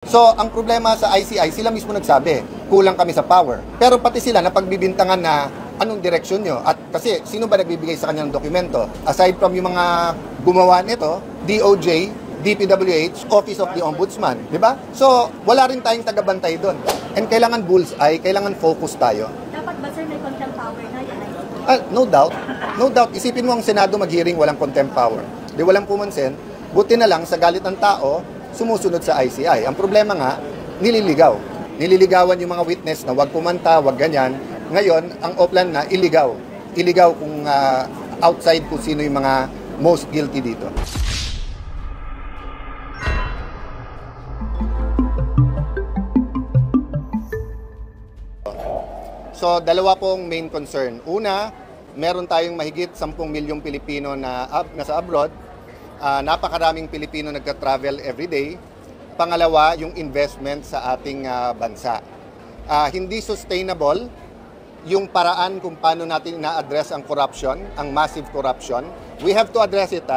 So, ang problema sa ICI, sila mismo nagsabi, kulang kami sa power. Pero pati sila napagbibintangan na anong direksyon nyo. At kasi, sino ba nagbibigay sa kanya ng dokumento? Aside from yung mga gumawa nito, DOJ, DPWH, Office of the Ombudsman, di ba? So, wala rin tayong tagabantay doon. And kailangan bullseye, kailangan focus tayo. Dapat ba sir may contempt power na yan? No doubt. No doubt. Isipin mo ang Senado mag-hearing, walang contempt power. Di walang pumansin. Buti na lang sa galit ng tao, sumusunod sa ICI. Ang problema nga, nililigaw. Nililigawan yung mga witness na wag kumanta, wag ganyan. Ngayon, ang oplan na, iligaw. Iligaw kung outside kung sino yung mga most guilty dito. So, dalawa pong main concern. Una, meron tayong mahigit 10 milyong Pilipino na nasa abroad. Napakaraming Pilipino nagka-travel everyday. Pangalawa, yung investment sa ating bansa. Hindi sustainable yung paraan kung paano natin na-address ang corruption, ang massive corruption. We have to address it.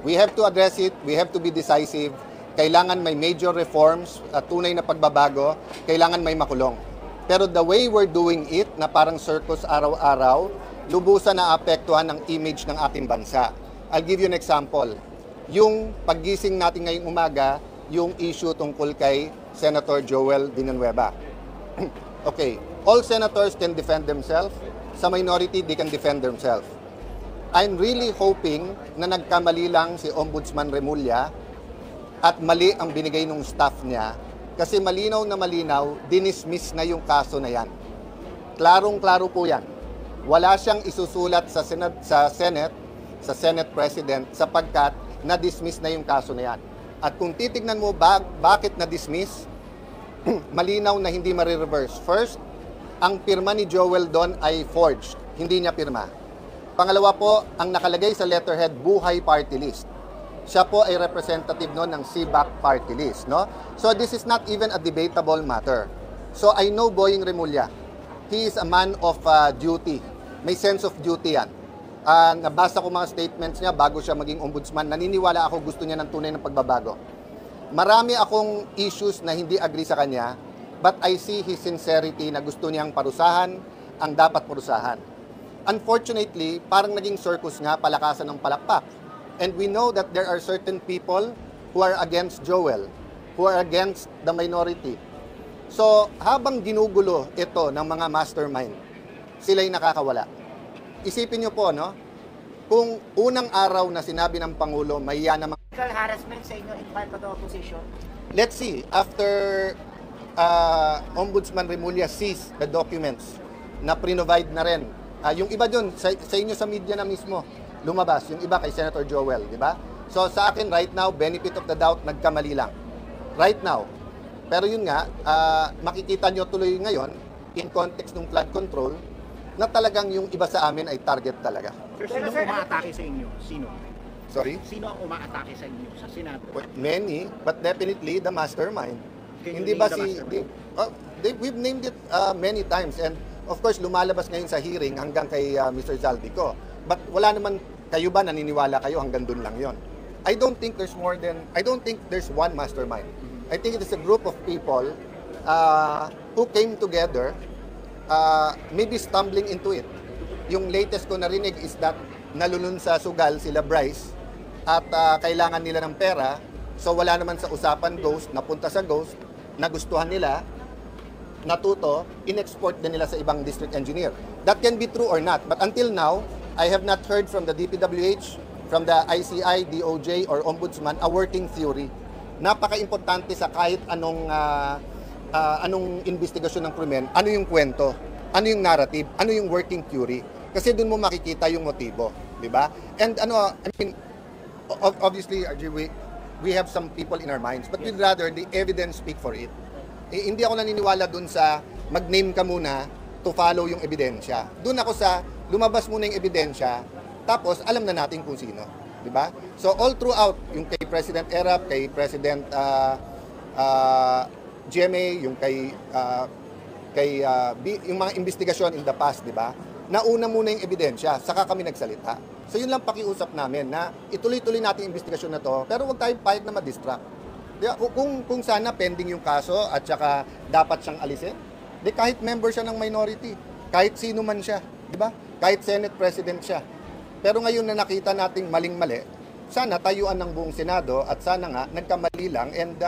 We have to address it. We have to be decisive. Kailangan may major reforms, tunay na pagbabago. Kailangan may makulong. Pero the way we're doing it, na parang circus araw-araw, lubusan na apektuhan ng image ng ating bansa. I'll give you an example. Yung paggising natin ngayong umaga, yung issue tungkol kay Senator Joel Villanueva. Okay, all senators can defend themselves. Sa minority, they can defend themselves. I'm really hoping na nagkamali lang si Ombudsman Remulla at mali ang binigay ng staff niya. Kasi malinaw na malinaw, dinismiss na yung kaso na yan. Klarong-klaro po yan. Wala siyang isusulat sa Senate President sapagkat na-dismiss na yung kaso na yan. At kung titignan mo bakit na-dismiss, malinaw na hindi marireverse. First, ang pirma ni Joel doon ay forged. Hindi niya pirma. Pangalawa po, ang nakalagay sa letterhead, Buhay Party List. Siya po ay representative no, ng CBAC party list. No? So this is not even a debatable matter. So I know Boying Remulla. He is a man of duty. May sense of duty yan. Nabasa ko mga statements niya bago siya maging ombudsman. Naniniwala ako gusto niya ng tunay ng pagbabago. Marami akong issues na hindi agree sa kanya, but I see his sincerity na gusto niyang parusahan ang dapat parusahan. Unfortunately, parang naging circus nga, palakasan ng palakpak. And we know that there are certain people who are against Joel, who are against the minority. So, habang ginugulo ito ng mga mastermind, sila'y nakakawala. Isipin niyo po, no? Kung unang araw na sinabi ng Pangulo, may yan namang harassment sa inyo in part of the opposition? Let's see, after Ombudsman Remulla sees the documents na pre-provide na rin. Yung iba dun, sa inyo sa media na mismo, lumabas. Yung iba kay Senator Joel, di ba? So sa akin, right now, benefit of the doubt, nagkamali lang. Right now. Pero yun nga, makikita nyo tuloy ngayon, in context ng flood control, na talagang yung iba sa amin ay target talaga. Sino umaatake sa inyo? Sino? Sorry? Sino ang umaatake sa inyo sa Senado? Many, but definitely the mastermind. Can you Hindi name ba the si... mastermind? We've named it many times. And of course, lumalabas ngayon sa hearing hanggang kay Mr. Zaldico. But wala naman, kayo ba naniniwala kayo hanggang dun lang yon? I don't think there's one mastermind. I think it is a group of people who came together, maybe stumbling into it. Yung latest ko narinig is that nalulun sa sugal sila Bryce at kailangan nila ng pera. So wala naman sa usapan Ghost, napunta sa Ghost, nagustuhan nila, natuto, in-export din nila sa ibang district engineer. That can be true or not. But until now, I have not heard from the DPWH, from the ICI, DOJ, or Ombudsman a working theory. Napaka-importante sa kahit anong investigasyon ng krimen, ano yung kwento, ano yung narrative, ano yung working theory. Kasi doon mo makikita yung motibo, di ba? And obviously, RJ, we have some people in our minds, but we'd rather the evidence speak for it. Hindi ako naniniwala doon sa mag-name ka muna to follow yung ebidensya. Doon ako sa lumabas muna yung ebidensya, tapos alam na natin kung sino, di ba? So all throughout, yung kay President Erap, kay President GMA, yung yung mga investigasyon in the past, di ba? Nauna muna yung ebidensya, saka kami nagsalita. So yun lang pakiusap namin na ituloy-tuloy natin yung investigasyon na to, pero huwag tayong payag na ma-distract. Kung sana pending yung kaso at saka dapat siyang alisin, di kahit member siya ng minority, kahit sino man siya, di ba? Kahit Senate President siya. Pero ngayon na nakita nating maling-mali, sana tayuan ng buong Senado at sana nga nagkamali lang and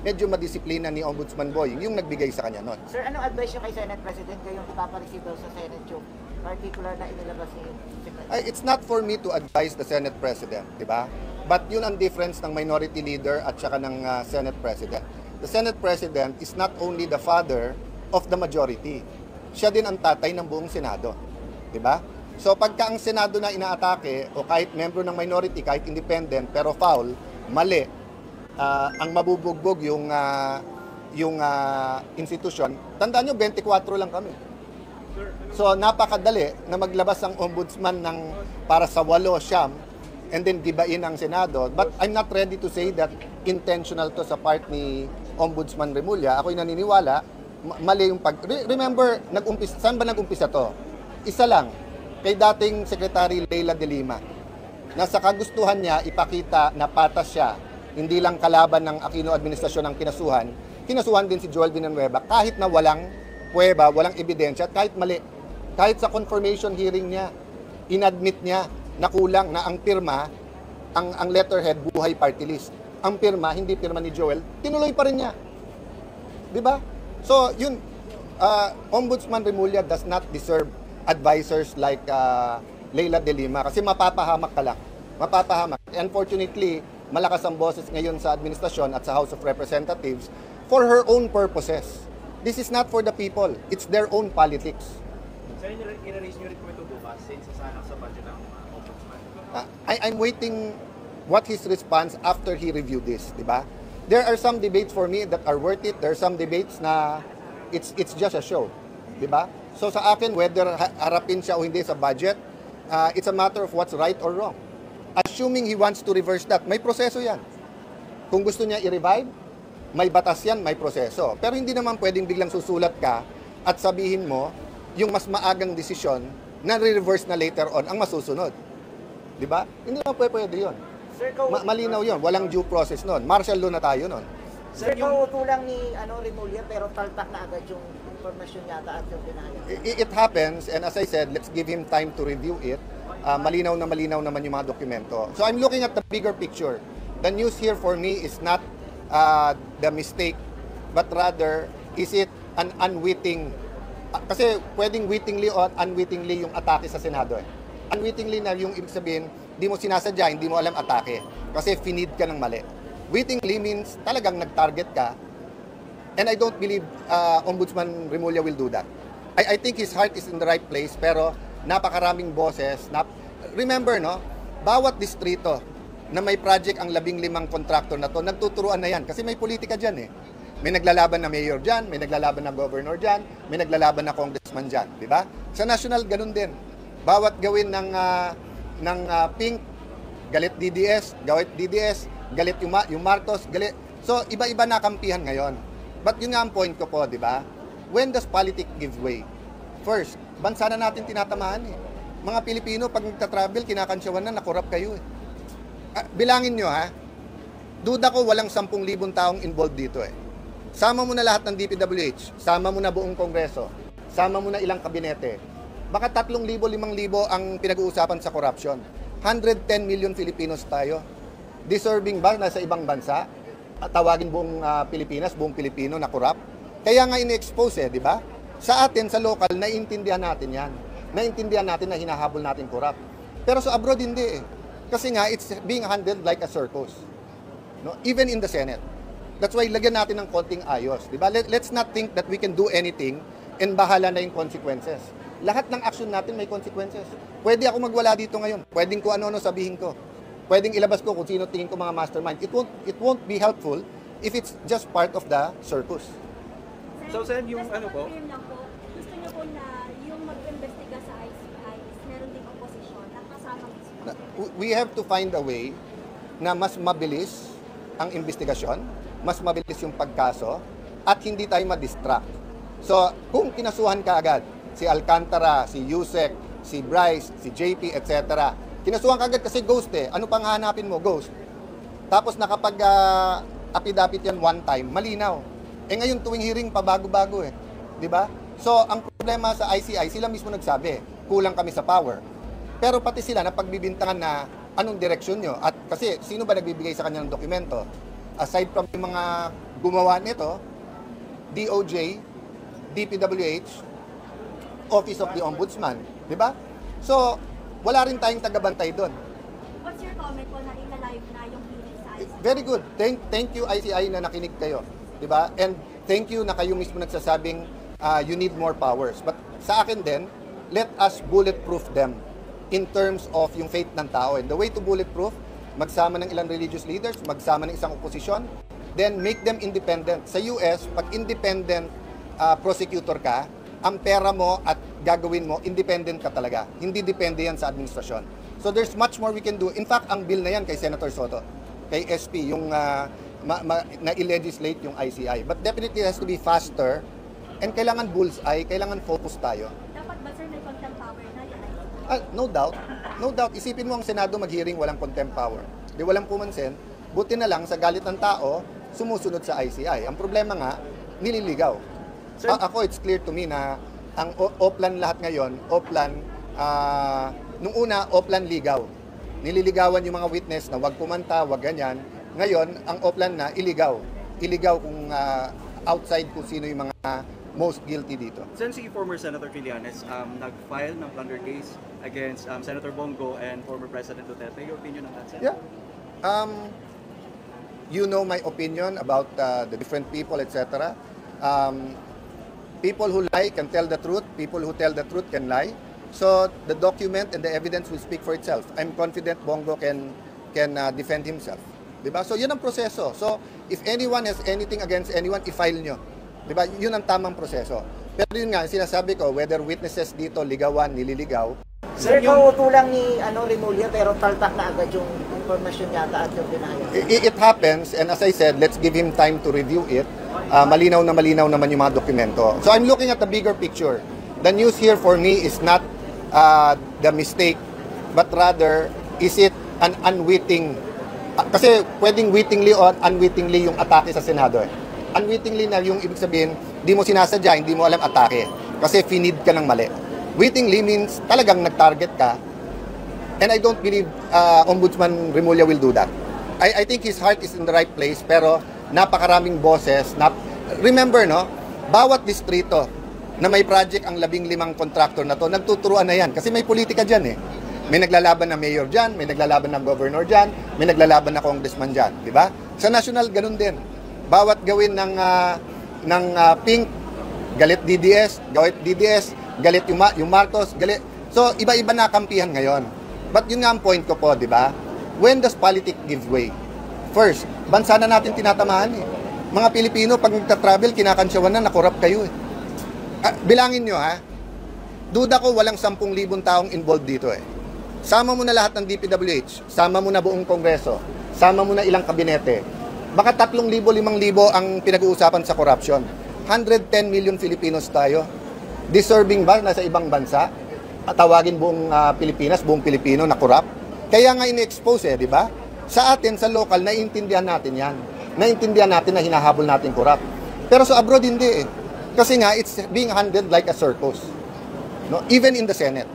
medyo madisiplina ni Ombudsman Boying yung nagbigay sa kanya nun. Sir, anong advice nyo kay Senate President kayong ipapareceive daw sa Senate yung particular na inilabas ni Secretary? It's not for me to advise the Senate President, di ba? But yun ang difference ng minority leader at saka ng Senate President. The Senate President is not only the father of the majority. Siya din ang tatay ng buong Senado. Di ba? So pagka ang Senado na inaatake o kahit membro ng minority, kahit independent, pero foul, mali, ang mabubugbog yung institusyon, tandaan nyo, 24 lang kami. So napakadali na maglabas ang ombudsman ng para sa 8, 9, and then gibain ang Senado. But I'm not ready to say that intentional to sa part ni Ombudsman Remulla. Ako'y naniniwala, mali yung Remember, saan ba nag-umpisa to? Isa lang, kay dating Secretary Leila de Lima. Nasa kagustuhan niya ipakita na patas siya, hindi lang kalaban ng Aquino administrasyon ang kinasuhan din si Joel Villanueva kahit na walang pruweba, walang ebidensya, at kahit mali. Kahit sa confirmation hearing niya, inadmit niya na kulang na ang pirma, ang letterhead, buhay party list. Ang pirma, hindi pirma ni Joel, tinuloy pa rin niya. Di ba? So, yun, Ombudsman Remulla does not deserve advisors like Leila de Lima kasi mapapahamak ka lang. Mapapahamak. Unfortunately, malakas ang boses ngayon sa administrasyon at sa House of Representatives for her own purposes. This is not for the people. It's their own politics. Sir, i-raise nyo rin kung ito bukas since sasanak sa budget ng Ombudsman. I'm waiting what his response after he reviewed this, di ba? There are some debates for me that are worth it. There are some debates na it's just a show, di ba? So sa akin, whether harapin siya o hindi sa budget, it's a matter of what's right or wrong. Assuming he wants to reverse that, may proseso yan. Kung gusto niya i-revive, may batas yan, may proseso. Pero hindi naman pwedeng biglang susulat ka at sabihin mo yung mas maagang desisyon na re-reverse na later on ang masusunod. Di ba? Hindi naman pwede yun. Sir, Malinaw yun. Walang due process nun. Martial law na tayo nun. Sir, kauuto lang ni Remulla pero taltak na agad yung informasyon yata at yung pinahayag. It happens, and as I said, let's give him time to review it. Malinaw naman yung mga dokumento. So I'm looking at the bigger picture. The news here for me is not the mistake, but rather, is it an unwitting, kasi pwedeng wittingly or unwittingly yung atake sa Senado. Unwittingly na yung ibig sabihin, di mo sinasadya, hindi mo alam atake. Kasi finid ka ng mali. Wittingly means talagang nag-target ka. And I don't believe Ombudsman Remulla will do that. I think his heart is in the right place, pero napakaraming boses. Remember, no? Bawat distrito na may project ang 15 contractor na to, nagtuturuan na yan. Kasi may politika dyan eh. May naglalaban na mayor dyan, may naglalaban na governor dyan, may naglalaban na congressman dyan. Di ba? Sa national, ganun din. Bawat gawin ng pink, galit DDS, galit yung Marcos, galit. So, iba-iba na kampihan ngayon. But yun nga ang point ko po, di ba? When does politics give way? First, bansa na natin tinatamaan eh. Mga Pilipino, pag nagta-travel, kinakansyawan na, nakorap kayo eh. Bilangin nyo ha, duda ko walang 10,000 taong involved dito eh. Sama mo na lahat ng DPWH, sama mo na buong Kongreso, sama mo na ilang kabinete. Baka 3,000, 5,000 ang pinag-uusapan sa corruption. 110 million Filipinos tayo. Deserving ba na sa ibang bansa? Tawagin buong Pilipinas, buong Pilipino na corrupt? Kaya nga ini-expose eh, di ba? Sa atin, sa local, naiintindihan natin yan. Naiintindihan natin na hinahabol natin corrupt. Pero sa abroad, hindi eh. Kasi nga, it's being handled like a circus. No? Even in the Senate. That's why lagyan natin ng konting ayos. Diba? Let's not think that we can do anything and bahala na yung consequences. Lahat ng action natin may consequences. Pwede ako magwala dito ngayon. Pwedeng ko ano-ano sabihin ko. Pwedeng ilabas ko kung sino tingin ko mga mastermind. It won't be helpful if it's just part of the circus. So, sir, yung ano po? Gusto niyo po na yung mag-investiga sa ICI, meron ding opposition na kasama We have to find a way na mas mabilis ang investigasyon, mas mabilis yung pagkaso, at hindi tayo ma-distract. So, kung kinasuhan ka agad, si Alcantara, si Yusek, si Bryce, si JP, etc. Kinasuhan ka agad kasi ghost eh. Ano pang hahanapin mo? Ghost. Tapos apidapit yan one time, malinaw. Ngayon tuwing hearing, pabago-bago eh. Di ba? So, ang problema sa ICI, sila mismo nagsabi, kulang kami sa power. Pero pati sila napagbibintangan na anong direksyon nyo. At kasi, sino ba nagbibigay sa kanya ng dokumento? Aside from yung mga gumawa nito, DOJ, DPWH, Office of the Ombudsman. Di ba? So, wala rin tayong tagabantay doon. What's your comment po na ina-live na yung hearing sa ICI? Very good. Thank you ICI na nakinig kayo. 'Di ba? And thank you na kayo mismo nagsasabing you need more powers. But sa akin din, let us bulletproof them in terms of yung faith ng tao. And the way to bulletproof, magsama ng ilang religious leaders, magsama ng isang oposisyon, then make them independent. Sa US, pag independent prosecutor ka, ang pera mo at gagawin mo, independent ka talaga. Hindi depende yan sa administrasyon. So there's much more we can do. In fact, ang bill na yan kay Senator Soto, kay SP, yung na-legislate yung ICI. But definitely it has to be faster and kailangan bullseye, kailangan focus tayo. Dapat ba sir may contempt power na yan? No doubt. No doubt. Isipin mo ang Senado mag-hearing, walang contempt power. Di walang pumansin. Buti na lang sa galit ng tao, sumusunod sa ICI. Ang problema nga, nililigaw. Ako, it's clear to me na ang Oplan lahat ngayon, Oplan, nung una, Oplan ligaw. Nililigawan yung mga witness na wag kumanta, wag ganyan. Ngayon, ang Oplan na iligaw. Iligaw kung outside kung sino yung mga most guilty dito. Since si former Senator Trillanes nag-file ng plunder case against Senator Bongo and former President Duterte, your opinion on that, sir? Yeah. You know my opinion about the different people, etc. People who lie can tell the truth. People who tell the truth can lie. So the document and the evidence will speak for itself. I'm confident Bongo can defend himself. Diba? So yun ang proseso. So if anyone has anything against anyone, i-file nyo. Diba? Yun ang tamang proseso. Pero yun nga, sinasabi ko, whether witnesses dito ligawan, nililigaw, Sir, kauuto lang ni Remulla pero taltak na agad yung informasyon yata at yung binayad. It happens, and as I said, let's give him time to review it. Malinaw naman yung mga dokumento. So I'm looking at the bigger picture. The news here for me is not the mistake, but rather, is it an unwitting, kasi pwedeng wittingly or unwittingly yung atake sa Senado. Unwittingly na yung ibig sabihin, di mo sinasadya, hindi mo alam atake. Kasi finid ka ng mali. Wittingly means talagang nag-target ka. And I don't believe Ombudsman Remulla will do that. I think his heart is in the right place, pero napakaraming boses. Remember, no? Bawat distrito na may project ang 15 contractor na to, nagtuturuan na yan. Kasi may politika dyan eh. May naglalaban na mayor dyan, may naglalaban na governor dyan, may naglalaban na congressman dyan. Di ba? Sa national, ganun din. Bawat gawin ng pink, galit DDS, galit yung Marcos, galit. So, iba-iba na kampihan ngayon. But yun nga ang point ko po, di ba? When does politics give way? First, bansa na natin tinatamaan eh. Mga Pilipino, pag nagta-travel, kinakansyawan na, nakorap kayo eh. Bilangin nyo ha, duda ko walang 10,000 taong involved dito eh. Sama mo na lahat ng DPWH, sama mo na buong Kongreso, sama mo na ilang kabinete. Baka 3,000, 5,000 ang pinag-uusapan sa corruption. 110 million Filipinos tayo. Deserving ba na sa ibang bansa? Tawagin buong Pilipinas, buong Pilipino na corrupt? Kaya nga in-expose di ba? Sa atin, sa local, naiintindihan natin yan. Naiintindihan natin na hinahabol natin corrupt. Pero sa abroad, hindi eh. Kasi nga, it's being handled like a circus. No? Even in the Senate.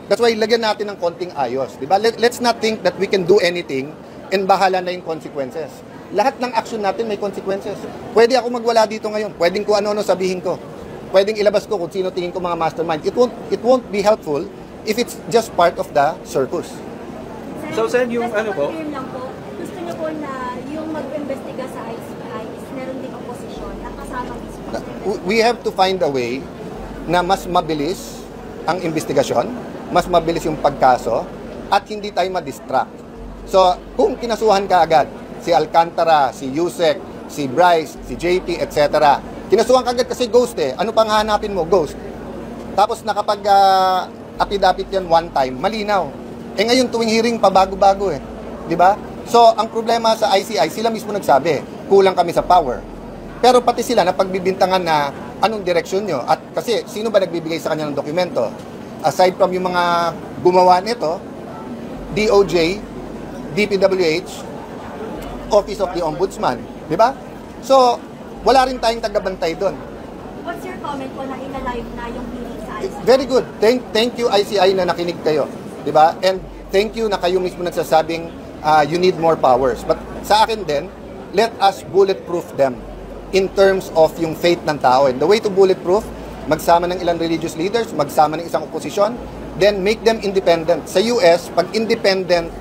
That's why, lagyan natin ng konting ayos. Di ba? Let's not think that we can do anything and bahala na yung consequences. Lahat ng action natin may consequences. Pwede ako magwala dito ngayon. Pwedeng ko ano-ano sabihin ko. Pwedeng ilabas ko kung sino tingin ko mga mastermind. It won't be helpful if it's just part of the circus. So, sir, yung just ano po? confirm lang po, gusto niyo po na yung mag-imbestiga sa ICI is meron ding oposisyon na kasama mismo. We have to find a way na mas mabilis ang investigasyon, mas mabilis yung pagkaso, at hindi tayo ma-distract. So, kung kinasuhan ka agad, si Alcantara, si Yusek, si Bryce, si JP, etc. Kinasuhan ka agad kasi ghost eh. Ano pang hahanapin mo? Ghost. Tapos nakapag-apid-apid yan one time, malinaw. Ngayon tuwing hearing, pabago-bago eh. Di ba? So, ang problema sa ICI, sila mismo nagsabi, kulang kami sa power. Pero pati sila napagbibintangan na anong direksyon nyo. At kasi, sino ba nagbibigay sa kanya ng dokumento? Aside from yung mga gumawa nito, DOJ, DPWH, Office of the Ombudsman. Di ba? So, wala rin tayong tagabantay doon. What's your comment po na ina-live na yung hearing sa ICI? Very good. Thank you ICI na nakinig kayo. 'Di ba? And thank you na kayo mismo nagsasabing you need more powers. But sa akin din, let us bulletproof them in terms of yung faith ng tao. And the way to bulletproof, magsama ng ilang religious leaders, magsama ng isang oposisyon, then make them independent. Sa US, pag independent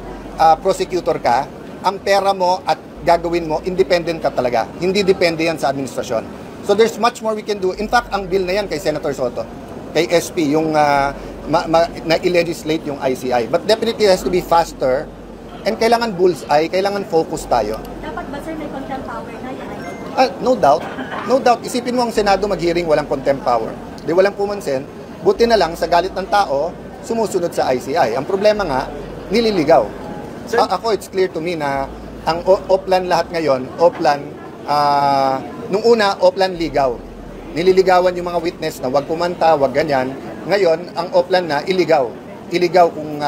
prosecutor ka, ang pera mo at gagawin mo, independent ka talaga. Hindi depende yan sa administrasyon. So there's much more we can do. In fact, ang bill na yan kay Senator Soto, kay SP, yung na-legislate yung ICI. But definitely it has to be faster and kailangan bullseye, kailangan focus tayo. Dapat ba sir may contempt power na yung ICI? No doubt. No doubt. Isipin mo ang Senado mag-hearing, walang contempt power. Di walang pumansin. Buti na lang sa galit ng tao, sumusunod sa ICI. Ang problema nga, nililigaw. Ako, it's clear to me na ang Oplan lahat ngayon, Oplan, nung una, Oplan ligaw. Nililigawan yung mga witness na wag kumanta, wag ganyan. Ngayon, ang Oplan na iligaw. Iligaw kung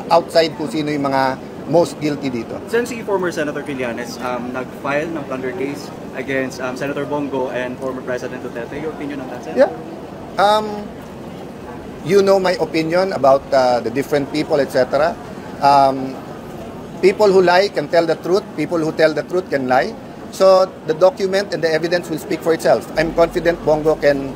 outside kung sino yung mga most guilty dito. Since si former Senator Trillanes nag-file ng plunder case against Senator Bongo and former President Duterte, your opinion on that, Sen? Yeah. You know my opinion about the different people, etc. People who lie can tell the truth. People who tell the truth can lie. So the document and the evidence will speak for itself. I'm confident Bongo can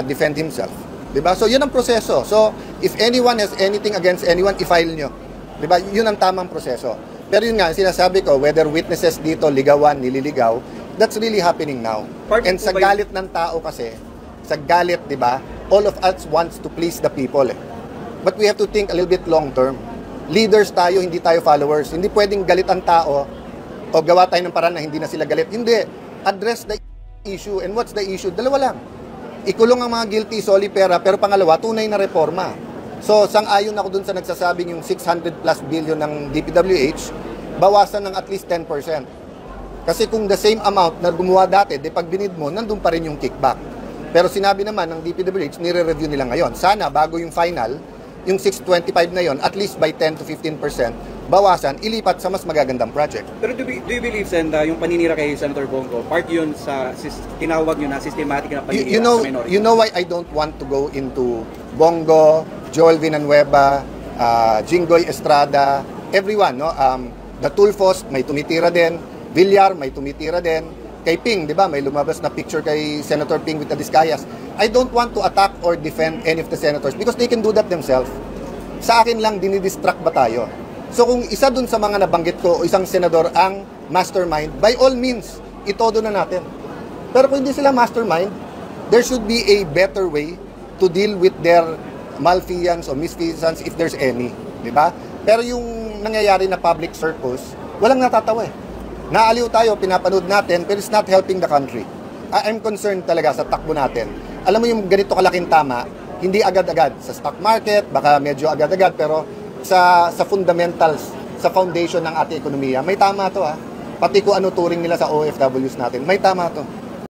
defend himself. Diba? So yun ang proseso. So if anyone has anything against anyone, i-file nyo. Diba? Yun ang tamang proseso. Pero yun nga, sinasabi ko, whether witnesses dito ligawan, nililigaw, that's really happening now. And sa galit ng tao kasi, sa galit, diba, all of us wants to please the people. But we have to think a little bit long term. Leaders tayo, hindi tayo followers. Hindi pwedeng galit ang tao o gawa tayo ng paraan na hindi na sila galit. Hindi. Address the issue. And what's the issue? Dalawa lang. Ikulong ang mga guilty, soli pera, pero pangalawa, tunay na reforma. So, sang-ayon ako dun sa nagsasabing yung 600 plus billion ng DPWH, bawasan ng at least 10%. Kasi kung the same amount na gumawa dati, di pag binid mo, nandun pa rin yung kickback. Pero sinabi naman ng DPWH, nire-review nila ngayon. Sana, bago yung final, yung 625 na yon, at least by 10 to 15%, bawasan, ilipat sa mas magagandang project. Pero do you believe, Sen, yung paninira kay Senator Bongo, part yun sa tinawag nyo na systematic na paninira sa minority? You know why I don't want to go into Bongo, Joel Villanueva, Jinggoy Estrada, everyone, no? The Tulfos, may tumitira din. Villar, may tumitira din. Kay Ping, di ba, may lumabas na picture kay Senator Ping with the Discayas. I don't want to attack or defend any of the senators because they can do that themselves. Sa akin lang, dinidistract ba tayo? So kung isa dun sa mga nabanggit ko o isang senador ang mastermind, by all means, itodo na natin. Pero kung hindi sila mastermind, there should be a better way to deal with their malfeasance or misfeasance if there's any. Di ba? Pero yung nangyayari na public circus, walang natatawa eh. Naaliw tayo, pinapanood natin, pero it's not helping the country. I'm concerned talaga sa takbo natin. Alam mo yung ganito kalaking tama, hindi agad-agad. Sa stock market, baka medyo agad-agad, pero sa fundamentals, sa foundation ng ating ekonomiya, may tama to ha. Pati kung ano turing nila sa OFWs natin, may tama to.